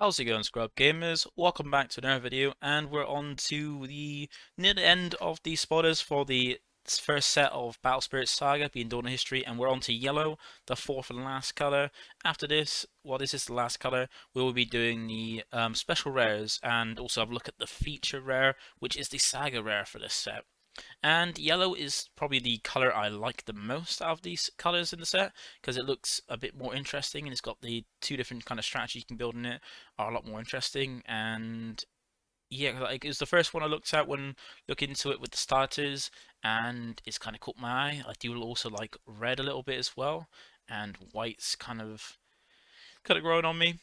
How's it going, ScrubGamers? Welcome back to another video, and we're on to the near the end of the spoilers for the first set of Battle Spirit Saga being Dawn of History, and we're on to yellow, the fourth and last color. After this, well, this is the last color, we will be doing the special rares and also have a look at the feature rare, which is the Saga rare for this set. And yellow is probably the color I like the most out of these colors in the set because it looks a bit more interesting and it's got the two different kind of strategies you can build in it are a lot more interesting. And yeah, like it was the first one I looked at when looking into it with the starters, and it's kind of caught my eye. I do also like red a little bit as well, and white's kind of growing on me.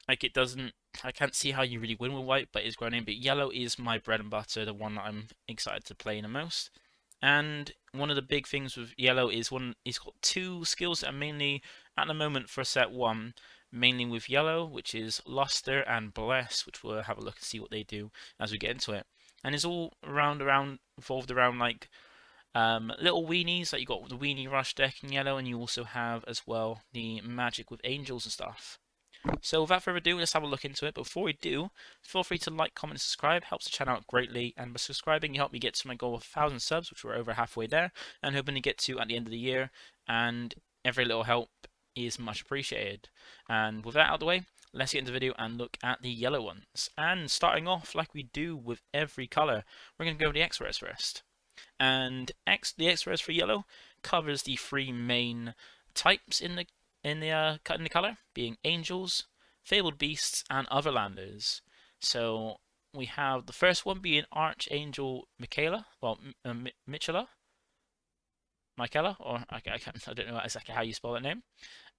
Like it doesn't, I can't see how you really win with white, but it's growing in. But yellow is my bread and butter, the one that I'm excited to play the most. And one of the big things with yellow is it's got two skills that are mainly at the moment for set one, mainly with yellow, which is Luster and Bless, which we'll have a look and see what they do as we get into it. And it's all around revolved around like little weenies, like you got the weenie rush deck in yellow, and you also have as well the magic with angels and stuff. So without further ado, let's have a look into it. But before we do, feel free to like, comment, and subscribe. Helps the channel out greatly. And by subscribing, you help me get to my goal of 1,000 subs, which we're over halfway there, and hoping to get to at the end of the year. And every little help is much appreciated. And with that out of the way, let's get into the video and look at the yellow ones. And starting off like we do with every color, we're going to go with the X-Rares first. And the X-Rares for yellow covers the three main types in the color, being angels, fabled beasts, and otherlanders. So we have the first one being Archangel Michaela, well, Michaela, or I don't know exactly how you spell that name.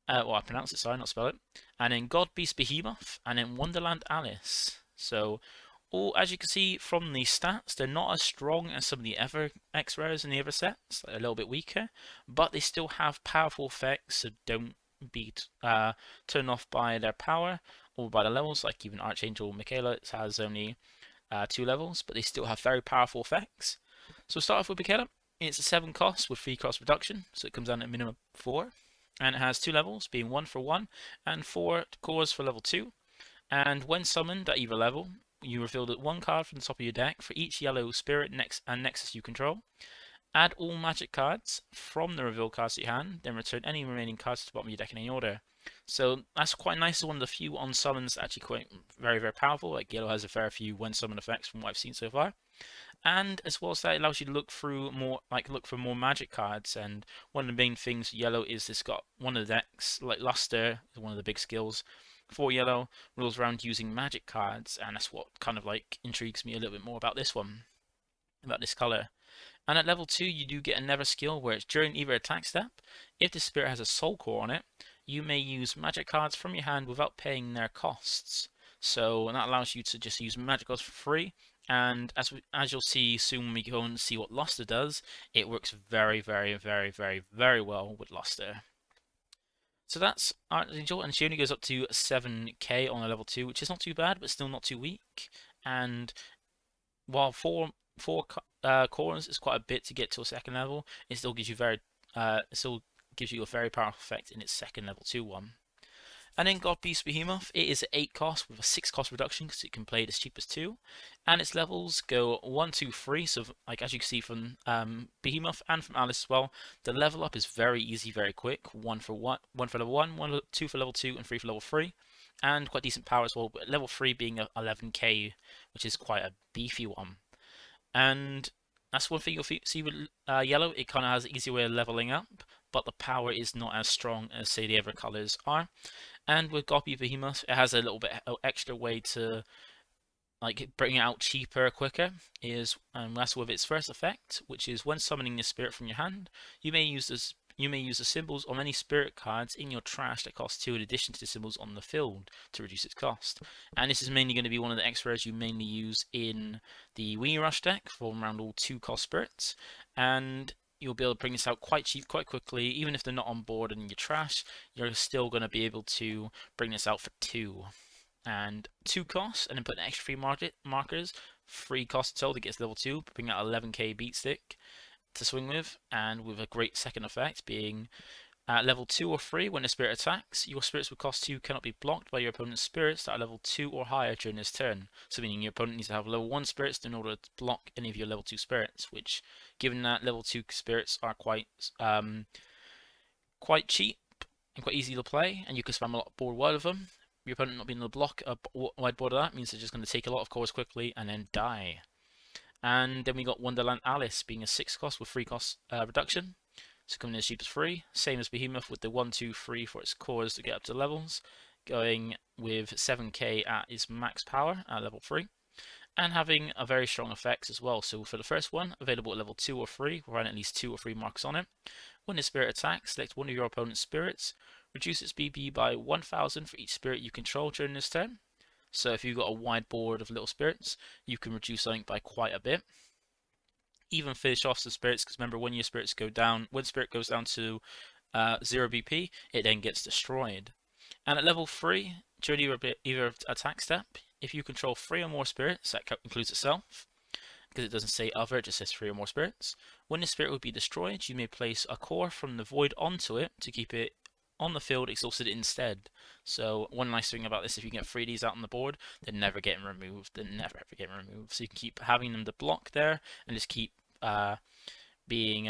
Well, I pronounce it, sorry, not spell it. And then God Beast Behemoth, and then Wonderland Alice. So as you can see from the stats, they're not as strong as some of the other X-Rares in the other sets, a little bit weaker, but they still have powerful effects, so don't be turned off by their power or by the levels. Like even Archangel Michaela has only 2 levels, but they still have very powerful effects. So start off with Michaela. It's a 7 cost with 3 cost reduction, so it comes down to a minimum 4. And it has 2 levels, being 1 for 1 and 4 cores for level 2. And when summoned at either level, you reveal 1 card from the top of your deck for each yellow spirit and nexus you control. Add all magic cards from the reveal cards to your hand, then return any remaining cards to the bottom of your deck in any order. So that's quite nice. It's one of the few on summons actually quite very, very powerful. Like yellow has a fair few when summon effects from what I've seen so far. And as well as that, it allows you to look through more, look for more magic cards. And one of the main things yellow is it's got one of the decks, like Luster, is one of the big skills for yellow, rules around using magic cards, and that's what kind of like intrigues me a little bit more about this one, about this color. And at level 2, you do get another skill where it's during either attack step, if the spirit has a soul core on it, you may use magic cards from your hand without paying their costs. So that allows you to just use magic cards for free. And as you'll see soon when we go and see what Luster does, it works very, very, very, very, very well with Luster. So that's Archangel, and she only goes up to 7k on a level 2, which is not too bad, but still not too weak. And while four cores is quite a bit to get to a second level, it still gives you a very powerful effect in its second level 2 one. And then God Beast Behemoth, it is 8 cost with a 6 cost reduction because it can play it as cheap as 2. And its levels go 1, 2, 3, so like as you can see from Behemoth and from Alice as well, the level up is very easy, very quick. 1 for level 1, 2 for level 2, and 3 for level 3. And quite decent power as well, but level 3 being 11k, which is quite a beefy one. And that's one thing you'll see with yellow, it kind of has an easy way of leveling up, but the power is not as strong as say the other colors are. And with God Beast Behemoth, it has a little bit extra way to like bring it out cheaper, quicker. That's with its first effect, which is when summoning the spirit from your hand, you may use the symbols on any spirit cards in your trash that cost 2 in addition to the symbols on the field to reduce its cost. And this is mainly going to be one of the X-Rares you mainly use in the Weenie Rush deck for around all 2 cost spirits. And you'll be able to bring this out quite cheap, quite quickly. Even if they're not on board and in your trash, you're still going to be able to bring this out for 2. And 2 costs, and then put an extra 3 markers. 3 costs until it gets level 2, bring out 11k beat stick to swing with, and with a great second effect being At level 2 or 3, when a spirit attacks, your spirits with cost 2 cannot be blocked by your opponent's spirits that are level 2 or higher during this turn. So meaning your opponent needs to have level 1 spirits in order to block any of your level 2 spirits, which, given that level 2 spirits are quite cheap and quite easy to play, and you can spam a lot of board wide of them, your opponent not being able to block a wide board of that means they're just going to take a lot of cores quickly and then die. And then we got Wonderland Alice being a 6 cost with 3 cost reduction. So coming in as cheap as 3, same as Behemoth with the 1, 2, 3 for its cores to get up to levels, going with 7k at its max power at level 3, and having a very strong effects as well. So for the first one, available at level 2 or 3, running at least 2 or 3 marks on it. When the spirit attacks, select one of your opponent's spirits, reduce its BB by 1000 for each spirit you control during this turn. So if you've got a wide board of little spirits, you can reduce something by quite a bit. Even finish off the spirits, because remember, when your spirits go down, when spirit goes down to 0 BP, it then gets destroyed. And at level 3, during either attack step, if you control 3 or more spirits, that includes itself, because it doesn't say other, it just says 3 or more spirits. When the spirit would be destroyed, you may place a core from the void onto it to keep it on the field exhausted instead. So one nice thing about this, if you get 3 of these out on the board, they're never getting removed. They're never ever getting removed. So you can keep having them to block there and just keep being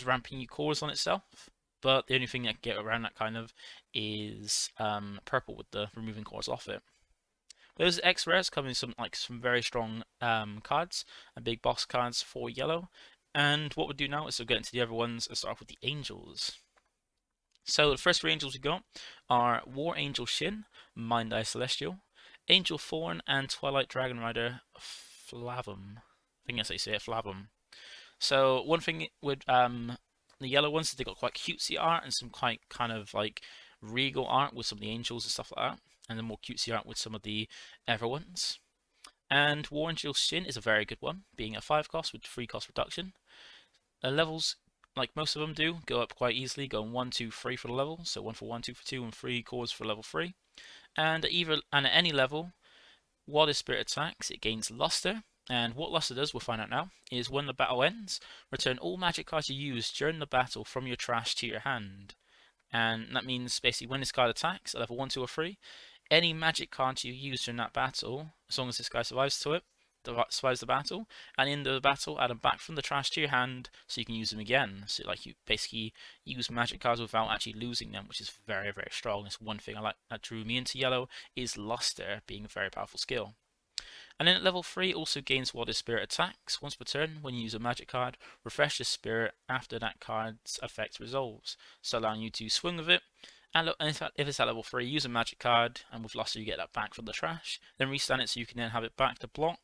ramping you cores on itself. But the only thing that can get around that kind of is purple with the removing cores off it. Those X rares come in some very strong cards and big boss cards for yellow. And what we'll do now is we'll get into the other ones and start off with the angels. So the first 3 angels we got are War Angel Shin, Mind Eye Celestial, Angel Thorn, and Twilight Dragon Rider Flavum. I think that's how you say it, Flavum. So one thing with the yellow ones is they got quite cutesy art and some quite kind of like regal art with some of the angels and stuff like that, and the more cutesy art with some of the other ones. And War Angel Shin is a very good one, being a 5 cost with 3 cost reduction. Levels, like most of them do, go up quite easily, going 1, 2, 3 for the level, so 1 for 1, 2 for 2, and 3 cores for level 3. And at any level, while this spirit attacks, it gains luster. And what luster does, we'll find out now, is when the battle ends, return all magic cards you used during the battle from your trash to your hand. And that means basically when this card attacks at level 1, 2, or 3, any magic cards you use during that battle, as long as this guy survives the battle, and in the battle add them back from the trash to your hand so you can use them again. So like you basically use magic cards without actually losing them, which is very, very strong. It's one thing I like that drew me into yellow, is luster being a very powerful skill. And then at level 3, also gains while this spirit attacks. Once per turn, when you use a magic card, refresh the spirit after that card's effect resolves, so allowing you to swing with it. And if it's at level 3, use a magic card, and with luster you get that back from the trash. Then restand it so you can then have it back to block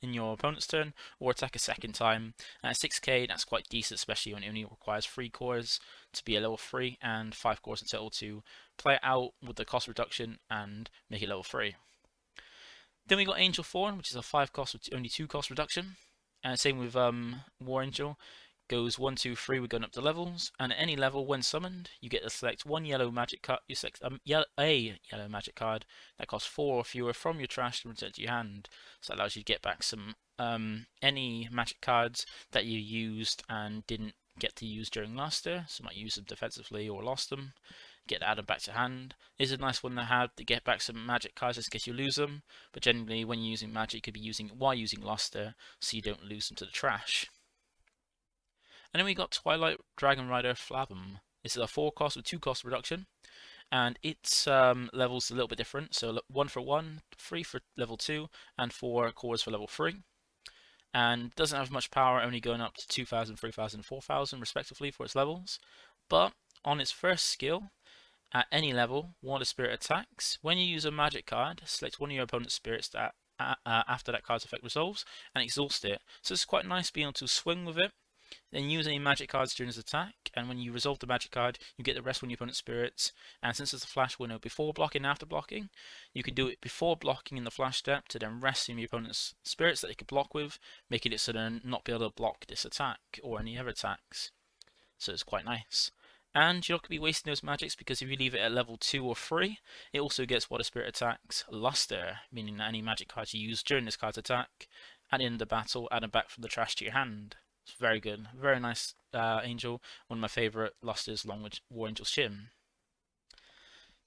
in your opponent's turn, or attack a second time. At 6k, that's quite decent, especially when it only requires 3 cores to be a level 3, and 5 cores in total to play it out with the cost reduction and make it level 3. Then we got Angel Thorn, which is a 5 cost with only 2 cost reduction. And same with War Angel. Goes 1, 2, 3, we're going up to levels. And at any level, when summoned, you get to select one yellow magic card. You select a yellow magic card that costs 4 or fewer from your trash to return to your hand. So that allows you to get back some any magic cards that you used and didn't get to use during luster. So you might use them defensively or lost them. Get add them back to hand. It's a nice one to have to get back some magic cards just in case you lose them. But generally, when you're using magic, you could be using while using luster, so you don't lose them to the trash. And then we got Twilight Dragon Rider Flavum. This is a 4 cost with 2 cost reduction, and its levels a little bit different. So 1 for 1, 3 for level 2, and 4 cores for level 3. And doesn't have much power, only going up to 2,000, 3,000, 4,000 respectively for its levels. But on its first skill, at any level, while the spirit attacks, when you use a magic card, select one of your opponent's spirits that after that card's effect resolves and exhaust it. So it's quite nice being able to swing with it, then use any magic cards during his attack, and when you resolve the magic card, you get the rest of your opponent's spirits. And since it's a flash window before blocking and after blocking, you can do it before blocking in the flash step to then rest in your opponent's spirits that they could block with, making it so they're not be able to block this attack or any other attacks. So it's quite nice. And you're not going to be wasting those magics, because if you leave it at level 2 or 3, it also gets what a spirit attacks luster, meaning that any magic cards you use during this card's attack, at the end of the battle, add them back from the trash to your hand. It's very good, very nice angel. One of my favorite lusters, along with War Angel's Shim.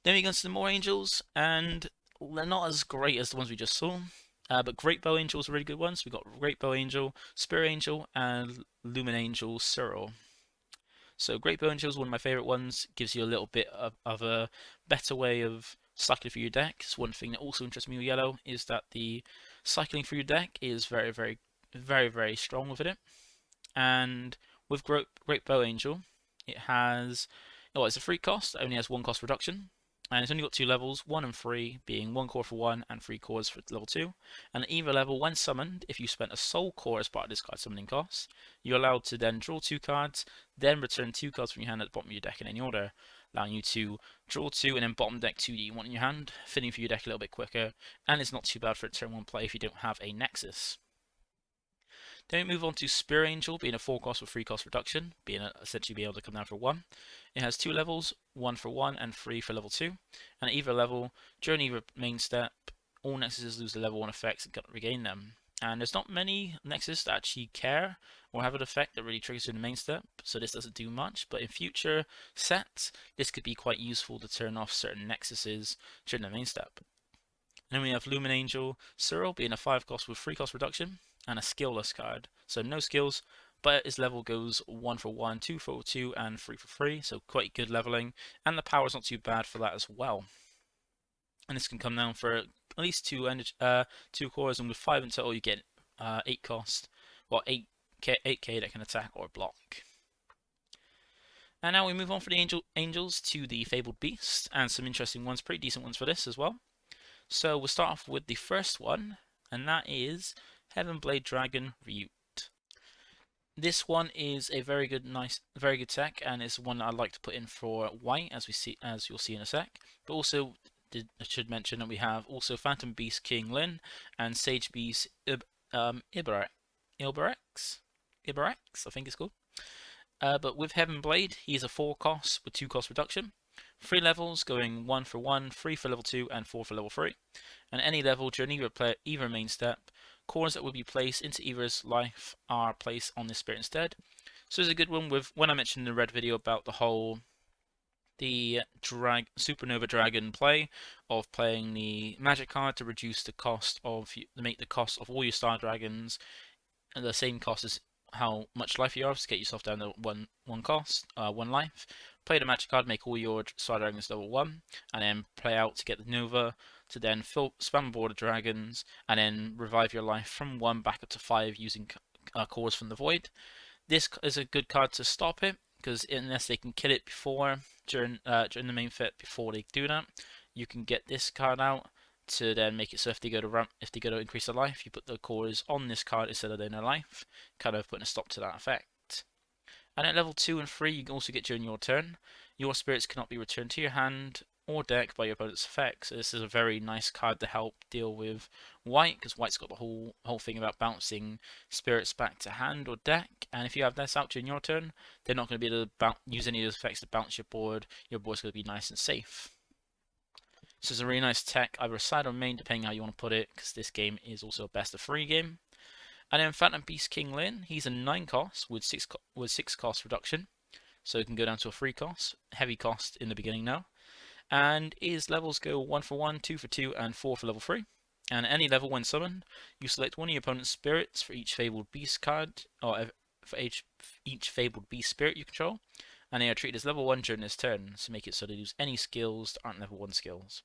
Then we go into the more angels, and they're not as great as the ones we just saw. But Great Bow Angel is a really good one. So we got Great Bow Angel, Spear Angel, and Lumen Angel Cyril. So Great Bow Angel is one of my favorite ones. Gives you a little bit of a better way of cycling through your deck. So one thing that also interests me with yellow is that the cycling through your deck is very strong with it. And with Great Bow Angel, it has, oh, it's a free cost. It only has one cost reduction, and it's only got 2 levels, 1 and 3, being 1 core for 1 and 3 cores for level 2. And at either level, when summoned, if you spent a soul core as part of this card summoning cost, you're allowed to then draw 2 cards, then return 2 cards from your hand at the bottom of your deck in any order, allowing you to draw 2 and then bottom deck 2 that you want in your hand, filling for your deck a little bit quicker, and it's not too bad for a turn 1 play if you don't have a Nexus. Then we move on to Spear Angel, being a 4 cost with 3 cost reduction, being essentially be able to come down for 1. It has 2 levels, 1 for 1 and 3 for level 2. And at either level, during either main step, all Nexuses lose the level 1 effects and cannot regain them. And there's not many Nexus that actually care or have an effect that really triggers in the main step, so this doesn't do much. But in future sets, this could be quite useful to turn off certain Nexuses during the main step. And then we have Lumen Angel Cyril, being a 5 cost with 3 cost reduction, and a skillless card. So no skills, but his level goes 1 for 1, 2 for 2, and 3 for 3, so quite good leveling, and the power is not too bad for that as well. And this can come down for at least 2 cores, and with 5 in total you get 8 cost, well 8k that can attack or block. And now we move on for the angels to the Fabled Beast, and some interesting ones, pretty decent ones for this as well. So we'll start off with the first one, and that is Heavenblade Dragon Ryut. This one is a very good tech, and it's one that I'd like to put in for white, as you'll see in a sec. But also, I should mention that we have also Phantom Beast King Lin and Sage Beast Iberex, I think it's called. But with Heavenblade, he's a 4 cost with 2 cost reduction. 3 levels, going 1 for 1, 3 for level 2, and 4 for level 3. And any level during either main step, cores that will be placed into either's life are placed on this spirit instead. So it's a good one with, when I mentioned in the red video about the Supernova Dragon play of playing the magic card to reduce the cost of, to make the cost of all your star dragons the same cost as how much life you have, to get yourself down to one life. Play the magic card, make all your star dragons level 1, and then play out to get the Nova, to then spam board the dragons, and then revive your life from 1 back up to 5 using cores from the void. This is a good card to stop it, because unless they can kill it before, during the main fit, before they do that, you can get this card out to then make it so if they go to increase their life, you put the cores on this card instead of their life, kind of putting a stop to that effect. And at level 2 and 3, you can also get during your turn, your spirits cannot be returned to your hand or deck by your opponent's effects. So this is a very nice card to help deal with white, because white's got the whole thing about bouncing spirits back to hand or deck, and if you have this out during your turn, they're not going to be able to use any of those effects to bounce your board. Your board's going to be nice and safe. So it's a really nice tech, either side or main, depending how you want to put it, because this game is also a best of 3 game. And then Phantom Beast King Lin, he's a 9 cost with 6 cost reduction, so it can go down to a 3 cost, heavy cost in the beginning now. And his levels go 1 for 1, 2 for 2, and 4 for level 3. And at any level when summoned, you select one of your opponent's spirits for each Fabled Beast card, or for each Fabled Beast spirit you control, and they are treated as level 1 during this turn, so make it so they lose any skills that aren't level 1 skills.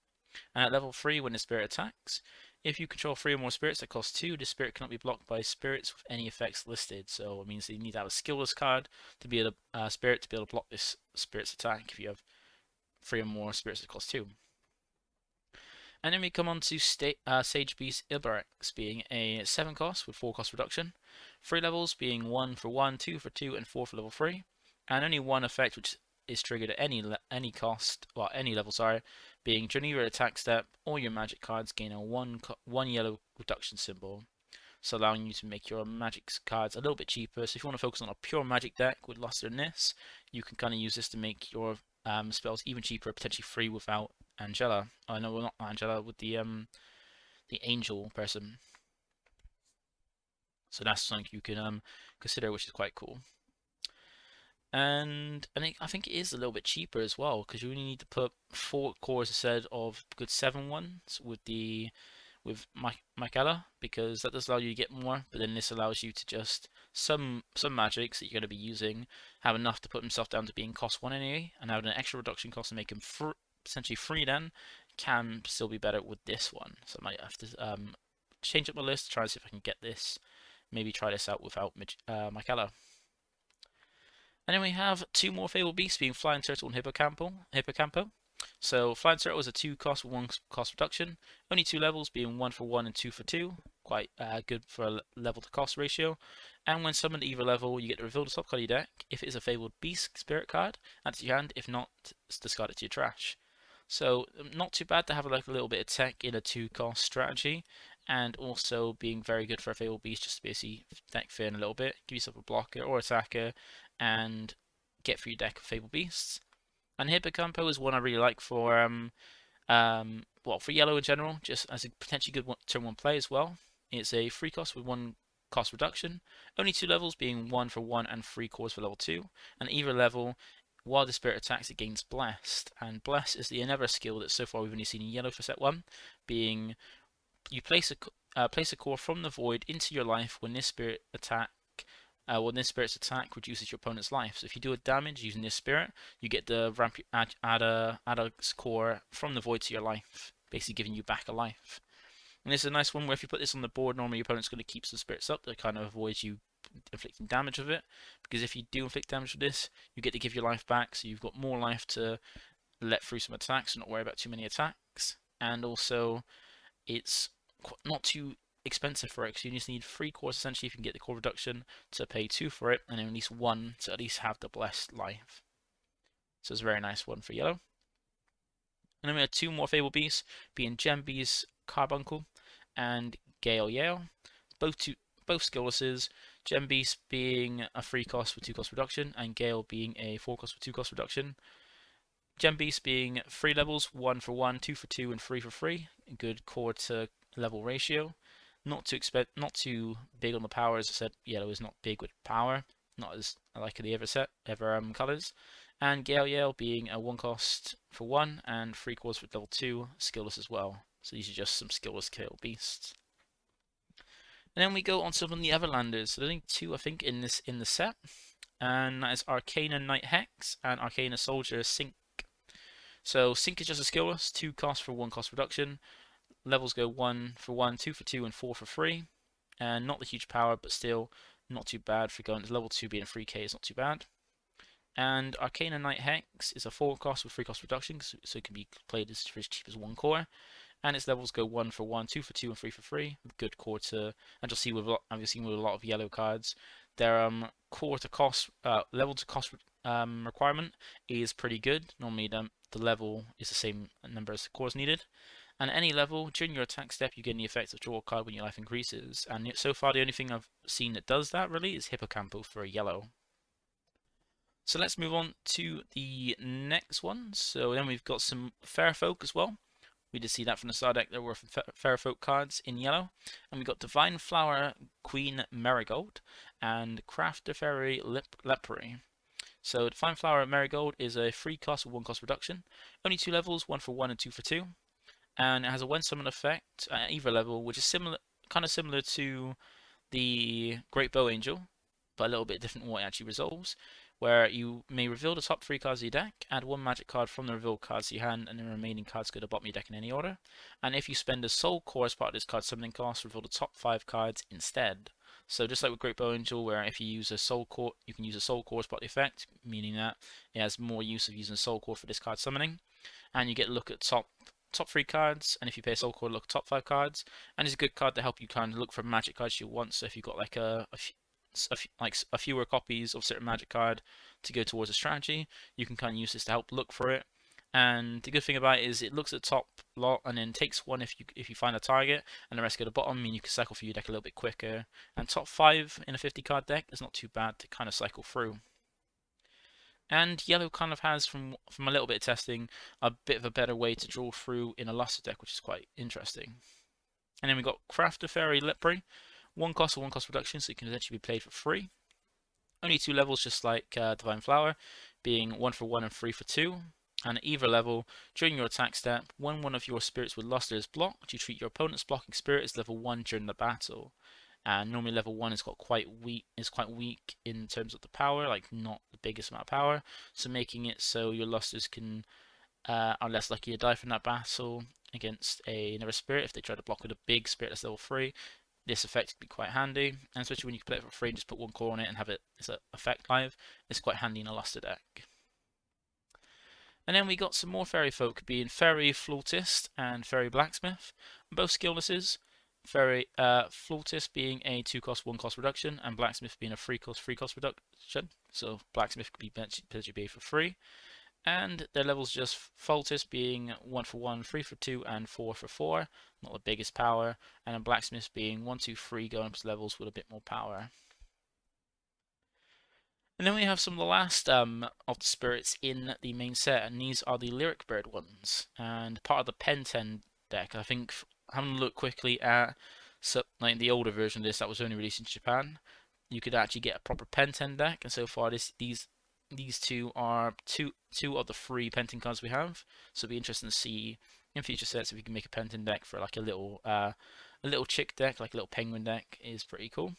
And at level 3, when the spirit attacks, if you control 3 or more spirits that cost 2, the spirit cannot be blocked by spirits with any effects listed. So it means that you need to have a skillless card to be able to spirit to be able to block this spirit's attack if you have 3 or more spirits that cost 2. And then we come on to Sage Beast Iberex, being a 7 cost with 4 cost reduction. 3 levels being 1 for 1, 2 for 2, and 4 for level 3. And only one effect which is triggered at any cost, well, any level, sorry, being during either attack step or your magic cards gain a one yellow reduction symbol, so allowing you to make your magic cards a little bit cheaper. So if you want to focus on a pure magic deck with luster in this, you can kind of use this to make your spells even cheaper, potentially free without Angela. Oh no, well, not Angela, with the angel person. So that's something you can consider, which is quite cool. And I think it is a little bit cheaper as well because you only need to put 4 cores instead of good 7 ones with Michaela, because that does allow you to get more, but then this allows you to just some magics that you're going to be using have enough to put himself down to being cost 1 anyway, and having an extra reduction cost and make him essentially free then can still be better with this one. So I might have to change up my list, try and see if I can get this, maybe try this out without Michaela. And then we have 2 more fabled beasts, being Flying Turtle and Hippocampo. So Flying Turtle is a 2 cost with 1 cost reduction. Only 2 levels, being 1 for 1 and 2 for 2. Quite good for a level to cost ratio. And when summoned at either level, you get to reveal the top card of your deck. If it is a fabled beast spirit card, add it to your hand. If not, discard it to your trash. So not too bad to have like a little bit of tech in a 2 cost strategy, and also being very good for a fabled beast, just to basically deck fin a little bit, give yourself a blocker or attacker, and get through your deck of fabled beasts. And Hippocampo is one I really like for well, for yellow in general, just as a potentially good turn 1 play as well. It's a 3 cost with 1 cost reduction, only 2 levels, being 1 for 1 and 3 cores for level 2, and either level. While the spirit attacks, it gains Blessed, and Bless is the another skill that so far we've only seen in yellow for set 1, being you place a core from the void into your life when this spirit's attack reduces your opponent's life. So if you do a damage using this spirit, you get the add a core from the void to your life, basically giving you back a life. And this is a nice one where if you put this on the board, normally your opponent's going to keep some spirits up that kind of avoids you inflicting damage with it. Because if you do inflict damage with this, you get to give your life back, so you've got more life to let through some attacks and not worry about too many attacks. And also, it's not too expensive for it, because you just need 3 cores essentially if you can get the core reduction to pay 2 for it, and then at least 1 to at least have the blessed life. So it's a very nice one for yellow. And then we have 2 more Fable Beasts, being Gemby's Carbuncle and Gale Yale. Both skilllesses, Gembeast being a 3 cost with 2 cost reduction, and Gale being a 4 cost with 2 cost reduction. Gembeast being 3 levels, 1 for 1, 2 for 2, and 3 for 3. A good core to level ratio. Not too big on the power, as I said. Yellow is not big with power, not as like the other colors. And Gale Yale being a 1 cost for 1 and 3 cores for level 2, skillless as well. So these are just some skillless kill beasts. And then we go on to some of the Everlanders. So there's only 2 I think in the set, and that is Arcana Knight Hex and Arcana Soldier Sync. So Sync is just a skillless, 2 cost for 1 cost reduction. Levels go 1 for 1, 2 for 2, and 4 for 3. And not the huge power, but still not too bad for going to level 2 being 3k is not too bad. And Arcana Knight Hex is a 4 cost with 3 cost reduction, so it can be played as cheap as 1 core. And its levels go 1 for 1, 2 for 2, and 3 for 3. With good core to, and you'll see with a lot of yellow cards, their core to cost, level to cost requirement is pretty good. Normally the level is the same number as the cores needed. And at any level, during your attack step, you get the effect of draw a card when your life increases. And so far, the only thing I've seen that does that really is Hippocampo for a yellow. So let's move on to the next one. So then we've got some Fair Folk as well. We did see that from the star deck. There were Fair Folk cards in yellow. And we got Divine Flower Queen Marigold and Crafter Fairy Lepery. So Divine Flower Marigold is a 3 cost with 1 cost reduction. Only 2 levels, 1 for 1 and 2 for 2. And it has a when summon effect at either level, which is kind of similar to the Great Bow Angel, but a little bit different in what it actually resolves, where you may reveal the top 3 cards of your deck, add 1 magic card from the revealed cards to your hand, and the remaining cards go to the bottom of your deck in any order. And if you spend a soul core as part of this card summoning cost, reveal the top 5 cards instead. So just like with Great Bow Angel, where if you use a soul core, you can use a soul core as part of the effect, meaning that it has more use of using a soul core for this card summoning, and you get to look at top 3 cards, and if you pay a soul core, look at top 5 cards, and it's a good card to help you kind of look for magic cards you want. So if you've got like a fewer copies of a certain magic card to go towards a strategy, you can kind of use this to help look for it. And the good thing about it is it looks at the top lot and then takes 1 if you find a target, and the rest go to the bottom, meaning you can cycle through your deck a little bit quicker. And top 5 in a 50 card deck is not too bad to kind of cycle through. And yellow kind of has, from a little bit of testing, a bit of a better way to draw through in a luster deck, which is quite interesting. And then we got Crafter Fairy Lepery, 1 cost or 1 cost reduction, so it can essentially be played for free. Only 2 levels, just like Divine Flower, being 1 for 1 and 3 for 2. And at either level, during your attack step, when one of your spirits with luster is blocked, you treat your opponent's blocking spirit as level 1 during the battle. And normally level 1 is quite weak in terms of the power, like not the biggest amount of power. So making it so your lusters can are less likely to die from that battle against another spirit if they try to block with a big spirit that's level 3. This effect can be quite handy, and especially when you can play it for free and just put 1 core on it and have it as an effect live, it's quite handy in a luster deck. And then we got some more fairy folk, being Fairy Flautist and Fairy Blacksmith, both skilllesses. Fairy Flautist being a 2 cost 1 cost reduction, and Blacksmith being a 3 cost reduction. So Blacksmith could be potentially for free. And their levels just Flautist being 1 for 1, 3 for 2, and 4 for 4. Not the biggest power. And a Blacksmith being 1, 2, 3 going up to levels with a bit more power. And then we have some of the last of the spirits in the main set, and these are the Lyric Bird ones, and part of the Pen 10 deck. I think, having a look quickly at like the older version of this that was only released in Japan, you could actually get a proper Pen 10 deck, and so far these two are two of the 3 Pen 10 cards we have. So it'll be interesting to see in future sets if we can make a Pen 10 deck for like a little chick deck, like a little penguin deck, is pretty cool.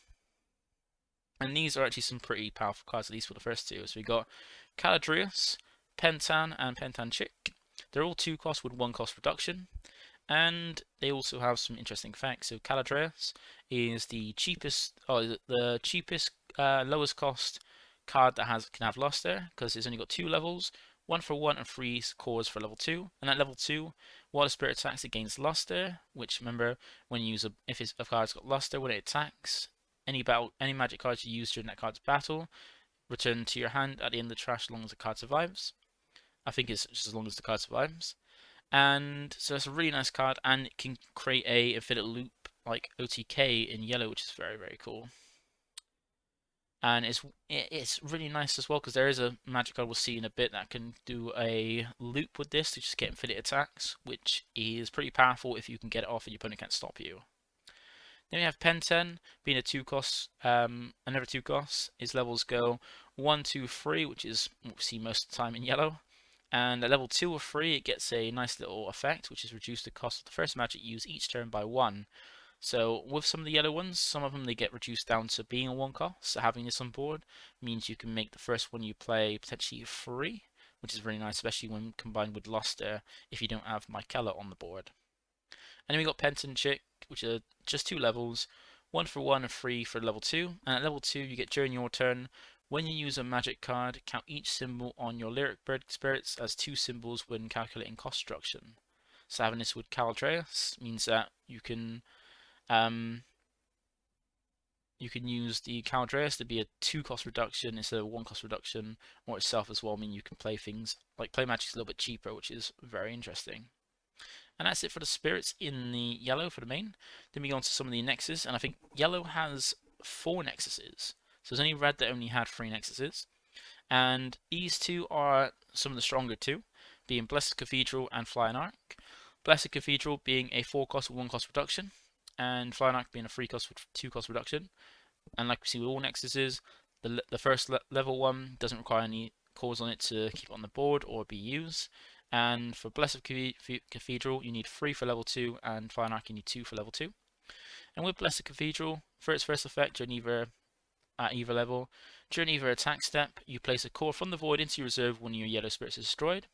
And these are actually some pretty powerful cards, at least for the first 2. So we got Caladrius, Pentan, and Pentan Chick. They're all 2 cost with 1 cost reduction. And they also have some interesting facts. So Caladrius is the cheapest, lowest cost card that can have luster, because it's only got 2 levels, 1 for 1 and 3 cores for level 2. And at level 2, while a spirit attacks, it gains luster, which, remember, when you use if a card's got luster, when it attacks, any magic cards you use during that card's battle return to your hand at the end of the trash as long as the card survives. I think it's just as long as the card survives. And so it's a really nice card, and it can create a infinite loop like OTK in yellow, which is very, very cool. And it's really nice as well, because there is a magic card we'll see in a bit that can do a loop with this to just get infinite attacks, which is pretty powerful if you can get it off and your opponent can't stop you. Then we have Pen 10 being a 2 cost, another 2 costs. Its levels go 1, 2, 3, which is what we see most of the time in yellow. And at level 2 or 3, it gets a nice little effect, which is reduce the cost of the first magic you use each turn by 1. So with some of the yellow ones, some of them they get reduced down to being a 1 cost. So having this on board means you can make the first one you play potentially free, which is really nice, especially when combined with Luster if you don't have Mycella on the board. And then we got Pentan Chick, which are just 2 levels, 1 for 1 and 3 for level 2. And at level 2, you get during your turn, when you use a magic card, count each symbol on your Lyric Bird spirits as 2 symbols when calculating cost reduction. So having this with Caladrius means that you can use the Caladrius to be a 2 cost reduction instead of a 1 cost reduction, or itself as well, mean you can play things like play magic a little bit cheaper, which is very interesting. And that's it for the spirits in the yellow for the main. Then we go on to some of the nexus, and I think yellow has 4 nexuses. So there's only red that only had 3 nexuses. And these 2 are some of the stronger 2, being Blessed Cathedral and Flying Arc. Blessed Cathedral being a 4 cost with 1 cost reduction, and Flying Arc being a 3 cost with 2 cost reduction. And like we see with all nexuses, the first level one doesn't require any cores on it to keep it on the board or be used. And for Blessed Cathedral, you need 3 for level 2, and Flying Arc you need 2 for level 2. And with Blessed Cathedral, for its first effect during either level, during either attack step, you place a core from the void into your reserve when your yellow spirits are destroyed.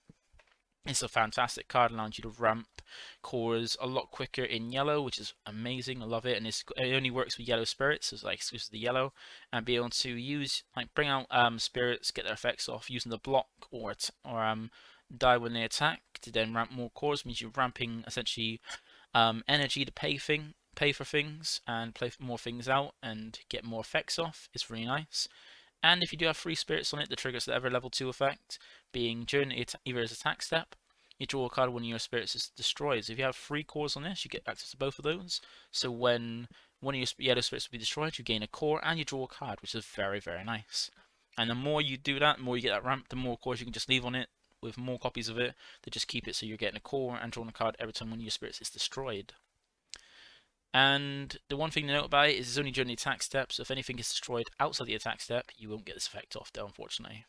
It's a fantastic card, allowing you to ramp cores a lot quicker in yellow, which is amazing. I love it, and it only works with yellow spirits, so it's like exclusive to yellow, and be able to use bring out spirits, get their effects off using the block or die when they attack to then ramp more cores. Means you're ramping essentially energy to pay for things and play more things out and get more effects off. It's really nice. And if you do have 3 spirits on it, the triggers the ever level 2 effect, being during either as attack step, you draw a card when your spirits is destroyed. So if you have 3 cores on this, you get access to both of those. So when one of your yellow spirits will be destroyed, you gain a core and you draw a card, which is very, very nice. And the more you do that, the more you get that ramp, the more cores you can just leave on it with more copies of it to just keep it so you're getting a core and drawing a card every time one of your spirits is destroyed. And the one thing to note about it is it's only during the attack step, so if anything is destroyed outside the attack step, you won't get this effect off though, unfortunately.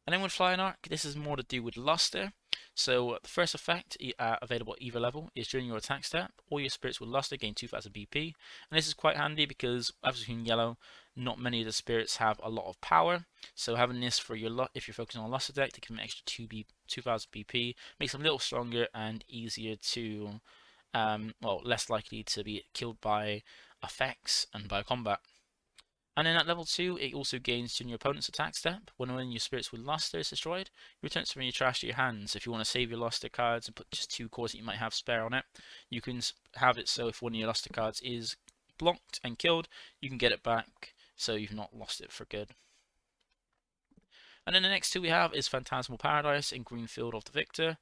And then with Flying Arc, this is more to do with Luster. So the first effect available at either level is during your attack step, all your spirits with Luster gain 2000 BP. And this is quite handy because, as we've seen in yellow, not many of the spirits have a lot of power. So having this for your if you're focusing on a Luster deck to give them extra 2000 BP makes them a little stronger and easier to, well, less likely to be killed by effects and by combat. And then at level 2, it also gains during your opponent's attack step. When one of your spirits with Luster is destroyed, you return it from your trash to your hands. If you want to save your Luster cards and put just 2 cores that you might have spare on it, you can have it so if one of your Luster cards is blocked and killed, you can get it back so you've not lost it for good. And then the next two we have is Phantasmal Paradise and Greenfield of the Victor.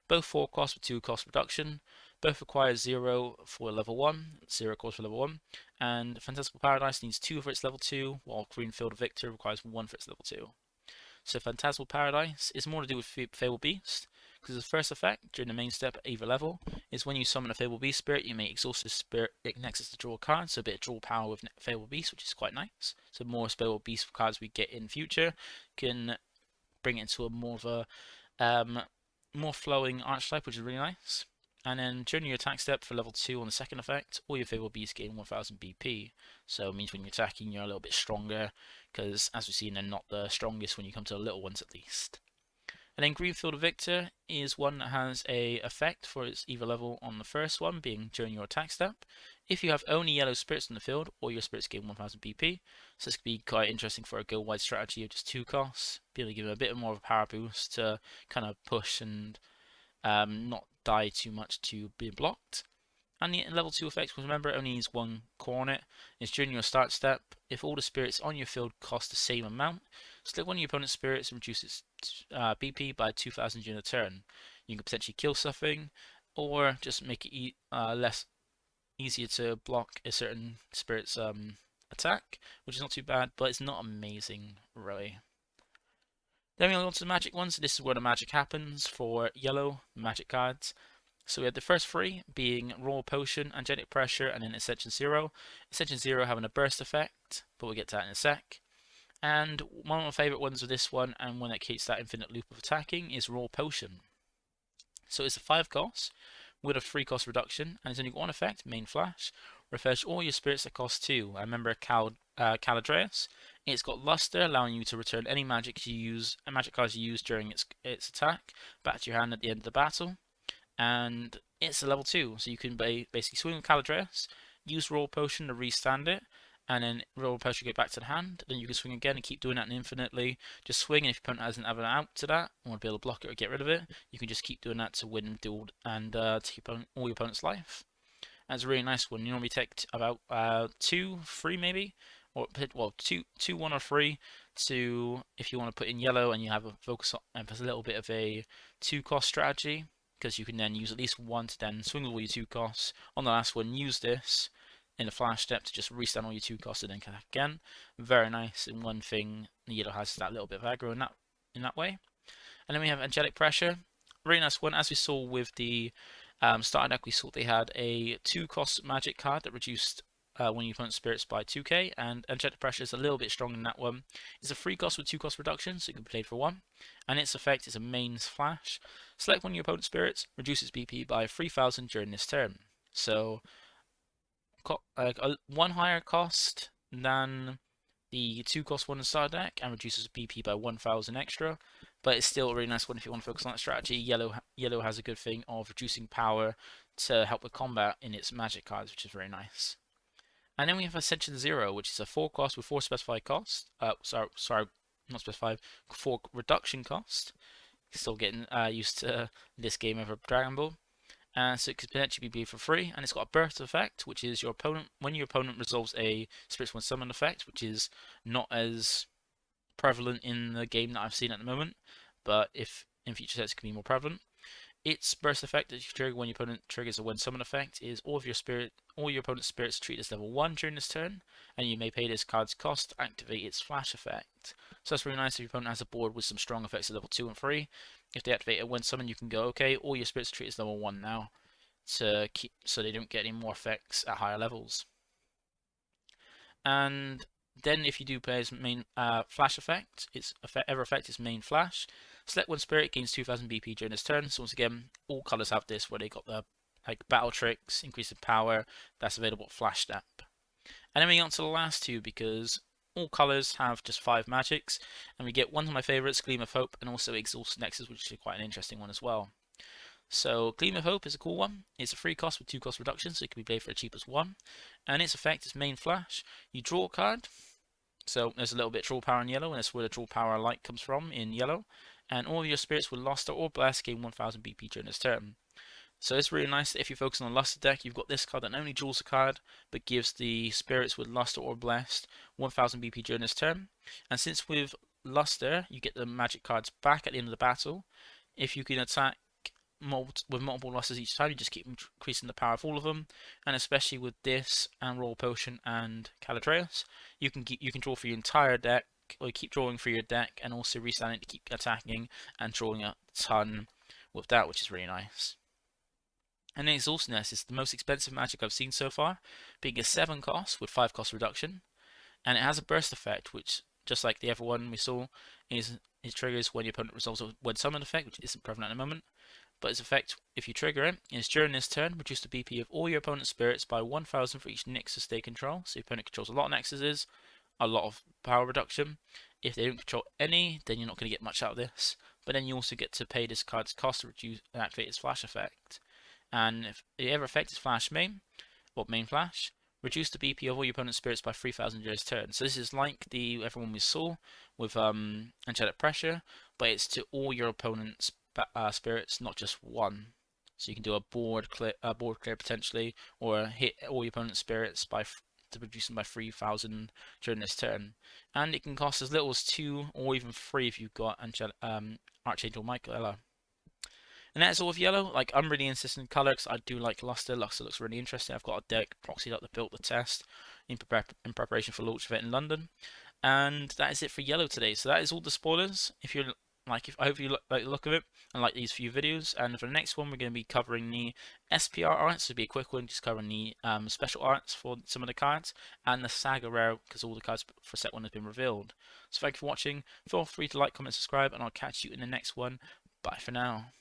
Both 4 cost with 2 cost reduction. Both require 0 for level 1, 0 cost for level 1, and Phantasmal Paradise needs 2 for its level 2, while Greenfield of Victor requires 1 for its level 2. So Phantasmal Paradise is more to do with Fable Beast, because the first effect during the main step at either level is when you summon a Fable Beast spirit, you may exhaust this spirit Nexus to draw a card, so a bit of draw power with Fable Beast, which is quite nice. So more Fable Beast cards we get in future can bring it into a more of a more flowing archetype, which is really nice. And then during your attack step for level 2 on the second effect, all your Fable Beasts gain 1000 BP. So it means when you're attacking, you're a little bit stronger, because as we've seen, they're not the strongest when you come to the little ones at least. And then Greenfield of Victor is one that has a effect for its either level on the first one, being during your attack step. If you have only yellow spirits in the field, all your spirits gain 1000 BP. So this could be quite interesting for a go-wide strategy of just 2 costs, be able to give them a bit more of a power boost to kind of push and not die too much to be blocked. And the level 2 effect, because remember it only needs 1 core on it, is during your start step, if all the spirits on your field cost the same amount, select one of your opponent's spirits and reduce its BP by 2000 during the turn. You can potentially kill something, or just make it easier to block a certain spirit's attack, which is not too bad, but it's not amazing, really. Then we go on to the magic ones. This is where the magic happens for yellow magic cards. So we had the first 3 being Raw Potion, Angelic Pressure, and then Ascension 0. Ascension 0 having a burst effect, but we'll get to that in a sec. And one of my favourite ones with this one, and one that keeps that infinite loop of attacking, is Raw Potion. So it's a 5 cost with a 3 cost reduction, and it's only got one effect, Main Flash. Refresh all your spirits that cost 2. I remember Caladreus. It's got Luster, allowing you to return any magic cards you use during its attack back to your hand at the end of the battle. And it's a level 2, so you can basically swing with Caladreus, use Royal Potion to restand it, and then Royal Potion go back to the hand. Then you can swing again and keep doing that infinitely. Just swing, and if your opponent hasn't have an out to that, or want to be able to block it or get rid of it, you can just keep doing that to win duel and take all your opponent's life. That's a really nice one. You normally take about 2, 3 maybe, or well 2, 1 or 3 to if you want to put in yellow and you have a focus on a little bit of a 2 cost strategy, because you can then use at least 1 to then swing all your 2 costs. On the last one, use this in a flash step to just restand all your 2 costs and then come back again. Very nice. And one thing, the yellow has that little bit of aggro in that way. And then we have Angelic Pressure. Really nice one. As we saw with the starter deck, we saw they had a 2 cost magic card that reduced one of your opponent's spirits by 2k, and Angelic Pressure is a little bit stronger than that one. It's a 3 cost with 2 cost reduction, so it can be played for 1. And its effect is a main flash. Select one of your opponent's spirits, reduce its BP by 3000 during this turn. So, 1 higher cost than the 2 cost one in the starter deck, and reduces BP by 1000 extra. But it's still a really nice one if you want to focus on that strategy. Yellow has a good thing of reducing power to help with combat in its magic cards, which is very nice. And then we have Ascension 0, which is a 4 cost with 4 specified cost. Sorry, not specified, 4 reduction cost. Still getting used to this game over Dragon Ball. So it could potentially be for free, and it's got a burst effect, which is when your opponent resolves a Spirits One Summon effect, which is not as prevalent in the game that I've seen at the moment, but if in future sets it can be more prevalent. Its burst effect that you trigger when your opponent triggers a When Summon effect is all your opponent's spirits treated as level 1 during this turn, and you may pay this card's cost to activate its flash effect. So that's really nice if your opponent has a board with some strong effects at level 2 and 3. If they activate a When Summon, you can go, okay, all your spirits treated as level 1 now. to keep so they don't get any more effects at higher levels. And then if you do play his main flash effect, its ever effect is main flash. Select one spirit, gains 2000 BP during this turn. So once again, all colours have this where they got the like battle tricks, increase in power, that's available at flash step. And then we get on to the last two because all colours have just 5 magics, and we get one of my favourites, Gleam of Hope, and also Exhaust Nexus, which is quite an interesting one as well. So Gleam of Hope is a cool one. It's a free cost with 2 cost reduction, so it can be played for as cheap as 1. And its effect is main flash. You draw a card, so there's a little bit of draw power in yellow, and that's where the draw power light comes from in yellow. And all of your spirits with Luster or Bless gain 1000 BP during this turn. So it's really nice that if you're focusing on Luster deck, you've got this card that not only draws a card, but gives the spirits with Luster or Blessed 1000 BP during this turn. And since with Luster, you get the magic cards back at the end of the battle, if you can attack with multiple losses each time, you just keep increasing the power of all of them. And especially with this and Royal Potion and Caladrius, you can draw for your entire deck, or keep drawing for your deck, and also restand it to keep attacking and drawing a ton with that, which is really nice. And then Exhaustness is the most expensive magic I've seen so far, being a 7 cost with 5 cost reduction. And it has a burst effect, which, just like the other one we saw, it triggers when your opponent resolves a when summoned effect, which isn't prevalent at the moment. But its effect, if you trigger it, is during this turn, reduce the BP of all your opponent's spirits by 1000 for each Nexus they control. So your opponent controls a lot of Nexuses, a lot of power reduction. If they don't control any, then you're not going to get much out of this. But then you also get to pay this card's cost to reduce and activate its flash effect. And if the other effect is flash main, or main flash, reduce the BP of all your opponent's spirits by 3000 during this turn. So this is like the other one we saw with Angelic Pressure, but it's to all your opponent's spirits, not just one. So you can do a board clear potentially, or hit all your opponent's spirits to reduce them by 3000 during this turn. And it can cost as little as 2 or even 3 if you've got Archangel Michaela. And that's all with yellow. Like, I'm really interested in colour because I do like Luster. Luster looks really interesting. I've got a deck proxied up that built the test in preparation for launch event in London. And that is it for yellow today. So that is all the spoilers. I hope you like the look of it and like these few videos. And for the next one, we're going to be covering the SPR arts. So it'll be a quick one, just covering the special arts for some of the cards and the Saga rare because all the cards for set 1 have been revealed. So thank you for watching. Feel free to like, comment, subscribe, and I'll catch you in the next one. Bye for now.